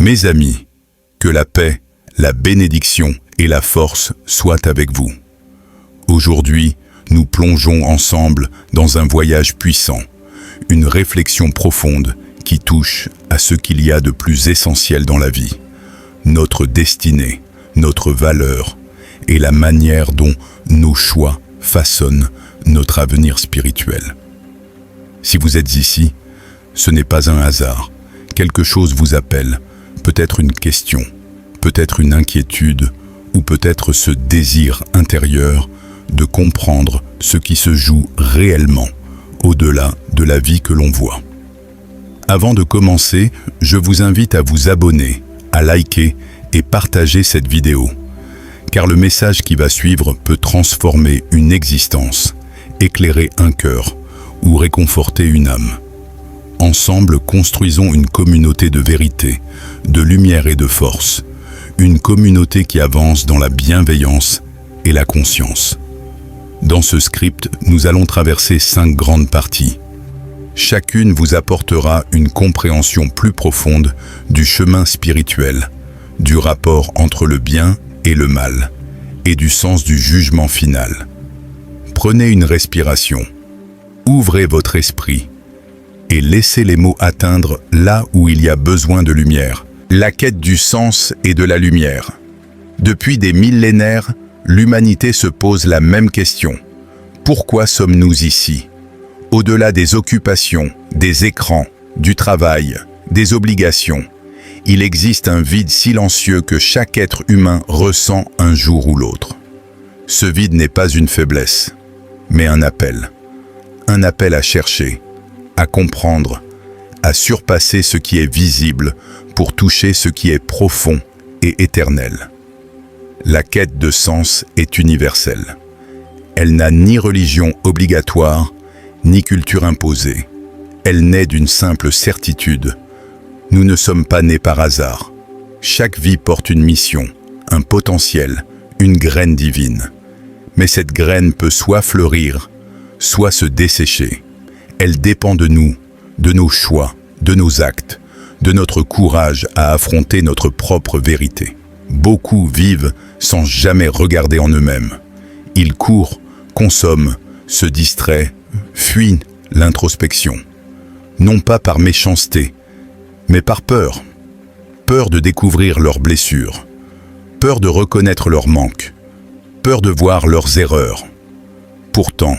Mes amis, que la paix, la bénédiction et la force soient avec vous. Aujourd'hui, nous plongeons ensemble dans un voyage puissant, une réflexion profonde qui touche à ce qu'il y a de plus essentiel dans la vie, notre destinée, notre valeur et la manière dont nos choix façonnent notre avenir spirituel. Si vous êtes ici, ce n'est pas un hasard. Quelque chose vous appelle, peut-être une question, peut-être une inquiétude, ou peut-être ce désir intérieur de comprendre ce qui se joue réellement au-delà de la vie que l'on voit. Avant de commencer, je vous invite à vous abonner, à liker et partager cette vidéo, car le message qui va suivre peut transformer une existence, éclairer un cœur ou réconforter une âme. Ensemble, construisons une communauté de vérité, de lumière et de force, une communauté qui avance dans la bienveillance et la conscience. Dans ce script, nous allons traverser 5 grandes parties. Chacune vous apportera une compréhension plus profonde du chemin spirituel, du rapport entre le bien et le mal, et du sens du jugement final. Prenez une respiration, ouvrez votre esprit, et laissez les mots atteindre là où il y a besoin de lumière. La quête du sens et de la lumière. Depuis des millénaires, l'humanité se pose la même question. Pourquoi sommes-nous ici? Au-delà des occupations, des écrans, du travail, des obligations, il existe un vide silencieux que chaque être humain ressent un jour ou l'autre. Ce vide n'est pas une faiblesse, mais un appel. Un appel à chercher, à comprendre, à surpasser ce qui est visible pour toucher ce qui est profond et éternel. La quête de sens est universelle. Elle n'a ni religion obligatoire, ni culture imposée. Elle naît d'une simple certitude. Nous ne sommes pas nés par hasard. Chaque vie porte une mission, un potentiel, une graine divine. Mais cette graine peut soit fleurir, soit se dessécher. Elle dépend de nous, de nos choix, de nos actes, de notre courage à affronter notre propre vérité. Beaucoup vivent sans jamais regarder en eux-mêmes. Ils courent, consomment, se distraient, fuient l'introspection. Non pas par méchanceté, mais par peur. Peur de découvrir leurs blessures, peur de reconnaître leurs manques, peur de voir leurs erreurs. Pourtant,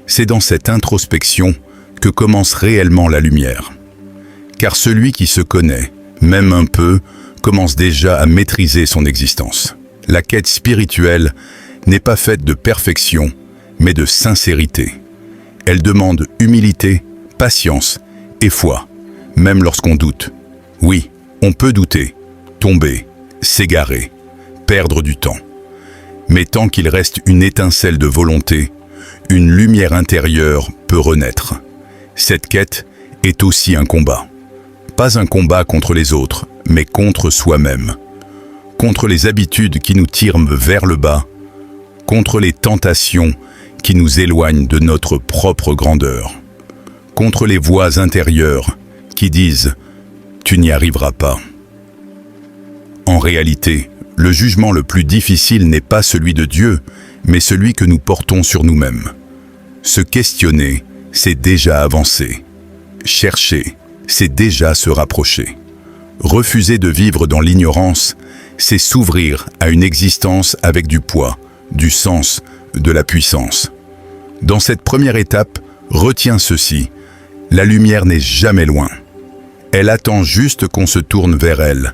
c'est dans cette introspection que commence réellement la lumière. Car celui qui se connaît, même un peu, commence déjà à maîtriser son existence. La quête spirituelle n'est pas faite de perfection, mais de sincérité. Elle demande humilité, patience et foi, même lorsqu'on doute. Oui, on peut douter, tomber, s'égarer, perdre du temps. Mais tant qu'il reste une étincelle de volonté, une lumière intérieure peut renaître. Cette quête est aussi un combat. Pas un combat contre les autres, mais contre soi-même. Contre les habitudes qui nous tirent vers le bas, contre les tentations qui nous éloignent de notre propre grandeur, contre les voix intérieures qui disent « tu n'y arriveras pas ». En réalité, le jugement le plus difficile n'est pas celui de Dieu, mais celui que nous portons sur nous-mêmes. Se questionner, c'est déjà avancer. Chercher, c'est déjà se rapprocher. Refuser de vivre dans l'ignorance, c'est s'ouvrir à une existence avec du poids, du sens, de la puissance. Dans cette première étape, retiens ceci, la lumière n'est jamais loin. Elle attend juste qu'on se tourne vers elle.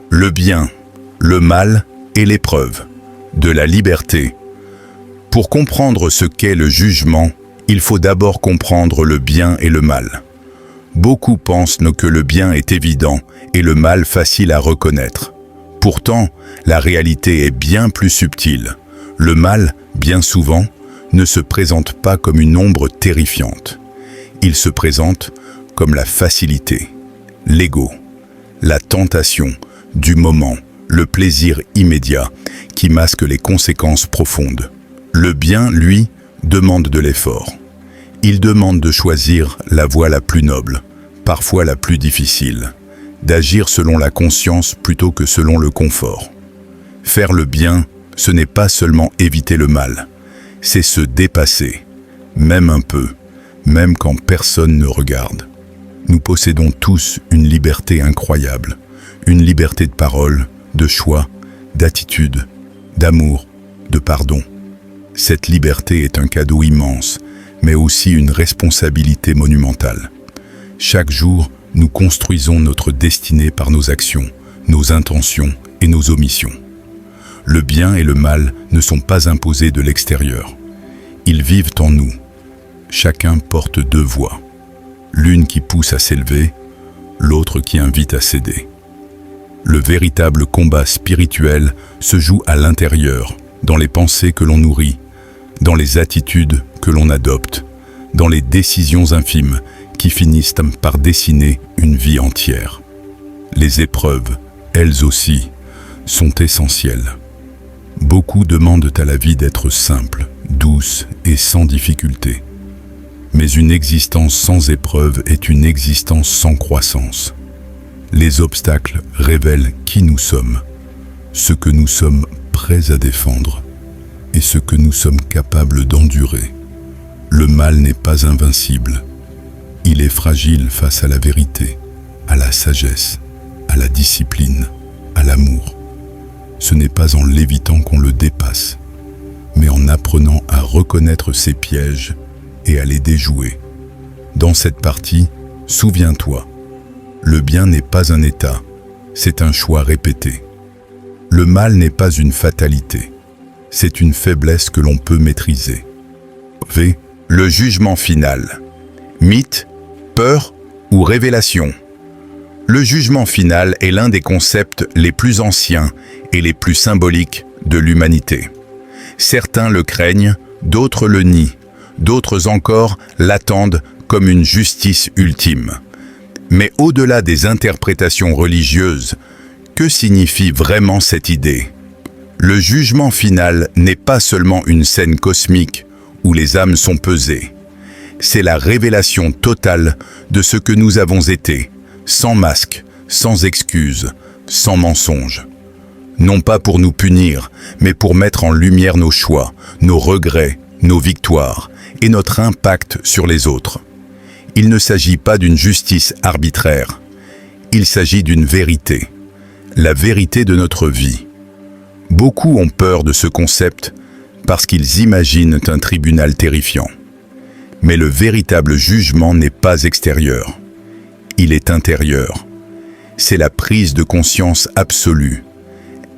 Le bien, le mal et l'épreuve, de la liberté. Pour comprendre ce qu'est le jugement, il faut d'abord comprendre le bien et le mal. Beaucoup pensent que le bien est évident et le mal facile à reconnaître. Pourtant, la réalité est bien plus subtile. Le mal, bien souvent, ne se présente pas comme une ombre terrifiante. Il se présente comme la facilité, l'ego, la tentation du moment, le plaisir immédiat qui masque les conséquences profondes. Le bien, lui, demande de l'effort. Il demande de choisir la voie la plus noble, parfois la plus difficile, d'agir selon la conscience plutôt que selon le confort. Faire le bien, ce n'est pas seulement éviter le mal, c'est se dépasser, même un peu, même quand personne ne regarde. Nous possédons tous une liberté incroyable, une liberté de parole, de choix, d'attitude, d'amour, de pardon. Cette liberté est un cadeau immense, mais aussi une responsabilité monumentale. Chaque jour, nous construisons notre destinée par nos actions, nos intentions et nos omissions. Le bien et le mal ne sont pas imposés de l'extérieur. Ils vivent en nous. Chacun porte deux voix. L'une qui pousse à s'élever, l'autre qui invite à céder. Le véritable combat spirituel se joue à l'intérieur, dans les pensées que l'on nourrit, dans les attitudes que l'on adopte, dans les décisions infimes qui finissent par dessiner une vie entière. Les épreuves, elles aussi, sont essentielles. Beaucoup demandent à la vie d'être simple, douce et sans difficulté. Mais une existence sans épreuve est une existence sans croissance. Les obstacles révèlent qui nous sommes, ce que nous sommes prêts à défendre et ce que nous sommes capables d'endurer. Le mal n'est pas invincible. Il est fragile face à la vérité, à la sagesse, à la discipline, à l'amour. Ce n'est pas en l'évitant qu'on le dépasse, mais en apprenant à reconnaître ses pièges et à les déjouer. Dans cette partie, souviens-toi, le bien n'est pas un état, c'est un choix répété. Le mal n'est pas une fatalité, c'est une faiblesse que l'on peut maîtriser. V. Le jugement final. Mythe, peur ou révélation. Le jugement final est l'un des concepts les plus anciens et les plus symboliques de l'humanité. Certains le craignent, d'autres le nient, d'autres encore l'attendent comme une justice ultime. Mais au-delà des interprétations religieuses, que signifie vraiment cette idée ? Le jugement final n'est pas seulement une scène cosmique où les âmes sont pesées. C'est la révélation totale de ce que nous avons été, sans masque, sans excuse, sans mensonge. Non pas pour nous punir, mais pour mettre en lumière nos choix, nos regrets, nos victoires et notre impact sur les autres. Il ne s'agit pas d'une justice arbitraire. Il s'agit d'une vérité, la vérité de notre vie. Beaucoup ont peur de ce concept parce qu'ils imaginent un tribunal terrifiant. Mais le véritable jugement n'est pas extérieur. Il est intérieur. C'est la prise de conscience absolue.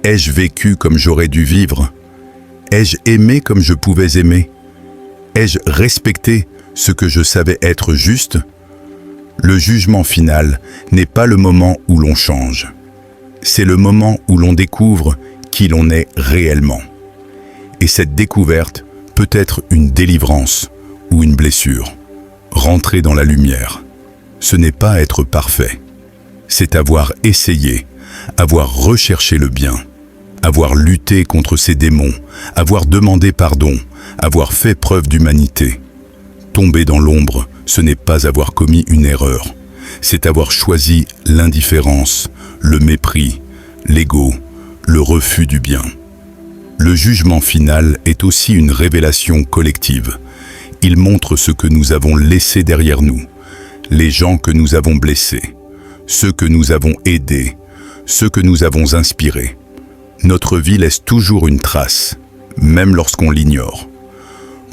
Ai-je vécu comme j'aurais dû vivre ? Ai-je aimé comme je pouvais aimer ? Ai-je respecté ce que je savais être juste ? Le jugement final n'est pas le moment où l'on change. C'est le moment où l'on découvre qui l'on est réellement. Et cette découverte peut être une délivrance ou une blessure. Rentrer dans la lumière, ce n'est pas être parfait. C'est avoir essayé, avoir recherché le bien, avoir lutté contre ses démons, avoir demandé pardon, avoir fait preuve d'humanité. Tomber dans l'ombre, ce n'est pas avoir commis une erreur. C'est avoir choisi l'indifférence, le mépris, l'ego, le refus du bien. Le jugement final est aussi une révélation collective. Il montre ce que nous avons laissé derrière nous, les gens que nous avons blessés, ceux que nous avons aidés, ceux que nous avons inspirés. Notre vie laisse toujours une trace, même lorsqu'on l'ignore.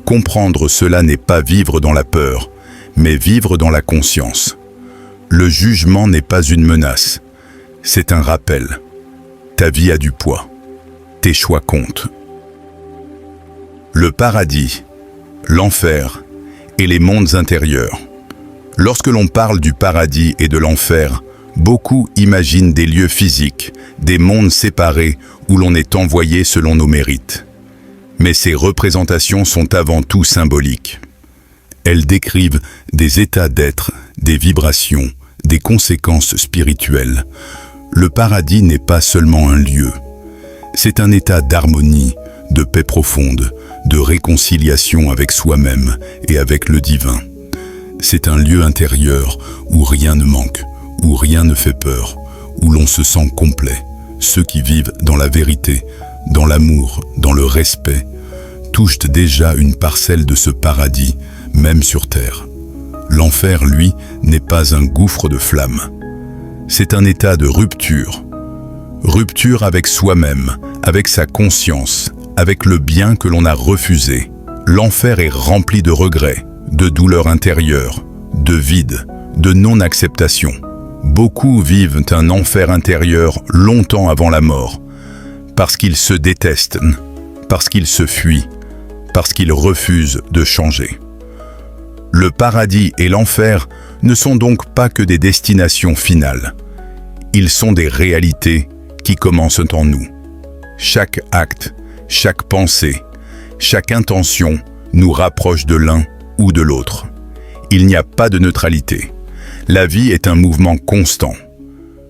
Comprendre cela n'est pas vivre dans la peur, mais vivre dans la conscience. Le jugement n'est pas une menace, c'est un rappel. Ta vie a du poids. Tes choix comptent. Le paradis, l'enfer et les mondes intérieurs. Lorsque l'on parle du paradis et de l'enfer, beaucoup imaginent des lieux physiques, des mondes séparés où l'on est envoyé selon nos mérites. Mais ces représentations sont avant tout symboliques. Elles décrivent des états d'être, des vibrations, des conséquences spirituelles. Le paradis n'est pas seulement un lieu. C'est un état d'harmonie, de paix profonde, de réconciliation avec soi-même et avec le divin. C'est un lieu intérieur où rien ne manque, où rien ne fait peur, où l'on se sent complet. Ceux qui vivent dans la vérité, dans l'amour, dans le respect, touchent déjà une parcelle de ce paradis, même sur terre. L'enfer, lui, n'est pas un gouffre de flammes. C'est un état de rupture. Rupture avec soi-même, avec sa conscience, avec le bien que l'on a refusé. L'enfer est rempli de regrets, de douleurs intérieures, de vide, de non-acceptation. Beaucoup vivent un enfer intérieur longtemps avant la mort, parce qu'ils se détestent, parce qu'ils se fuient, parce qu'ils refusent de changer. Le paradis et l'enfer ne sont donc pas que des destinations finales. Ils sont des réalités qui commencent en nous. Chaque acte, chaque pensée, chaque intention nous rapproche de l'un ou de l'autre. Il n'y a pas de neutralité. La vie est un mouvement constant.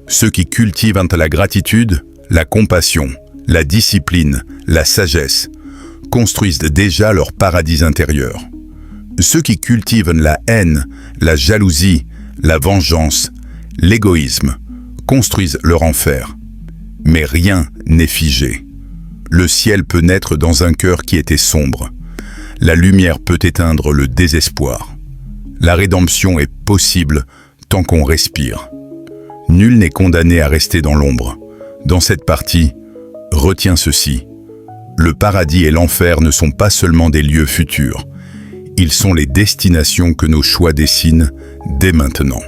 Ceux qui cultivent la gratitude, la compassion, la discipline, la sagesse, construisent déjà leur paradis intérieur. Ceux qui cultivent la haine, la jalousie, la vengeance, l'égoïsme, construisent leur enfer. Mais rien n'est figé. Le ciel peut naître dans un cœur qui était sombre. La lumière peut éteindre le désespoir. La rédemption est possible tant qu'on respire. Nul n'est condamné à rester dans l'ombre. Dans cette partie, retiens ceci. Le paradis et l'enfer ne sont pas seulement des lieux futurs. Ils sont les destinations que nos choix dessinent dès maintenant.